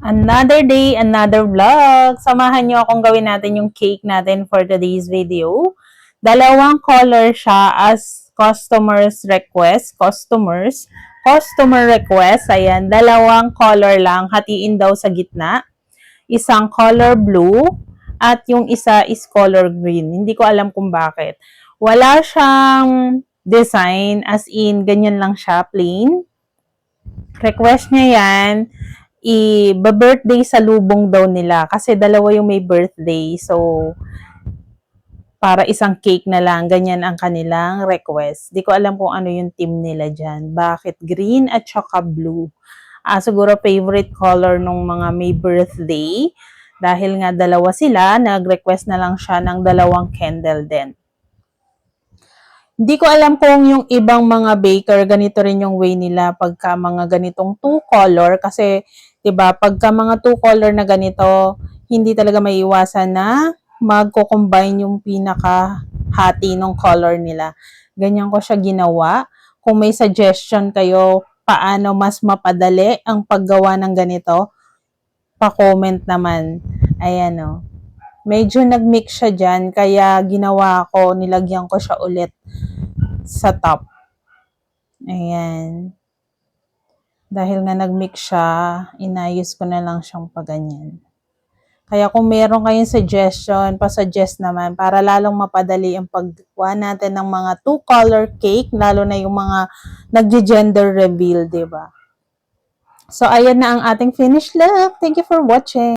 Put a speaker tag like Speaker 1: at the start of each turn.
Speaker 1: Another day, another vlog. Samahan nyo akong gawin natin yung cake natin for today's video. Dalawang color siya as customer request. Ayan, dalawang color lang. Hatiin daw sa gitna. Isang color blue at yung isa is color green. Hindi ko alam kung bakit. Wala siyang design as in ganyan lang siya, plain. Request niya yan. I-birthday sa lubong daw nila kasi dalawa yung may birthday. So, para isang cake na lang, ganyan ang kanilang request. Di ko alam kung ano yung team nila dyan. Bakit green at saka blue? Siguro favorite color nung mga may birthday. Dahil nga dalawa sila, nag-request na lang siya ng dalawang candle din. Hindi ko alam kung yung ibang mga baker, ganito rin yung way nila pagka mga ganitong two color. Kasi, 'di ba, pagka mga two color na ganito, hindi talaga maiiwasan na magko-combine yung pinaka-hati ng color nila. Ganyan ko siya ginawa. Kung may suggestion kayo paano mas mapadali ang paggawa ng ganito, pa-comment naman. Ayan o. Medyo nag-mix siya dyan, kaya ginawa ko, nilagyan ko siya ulit sa top. Ayan. Dahil nga nag-mix siya, inayos ko na lang siyang paganyan. Kaya kung meron kayong suggestion, pa-suggest naman para lalong mapadali ang paggawa natin ng mga two-color cake, lalo na yung mga nag-gender reveal, diba? So, ayan na ang ating finished look. Thank you for watching.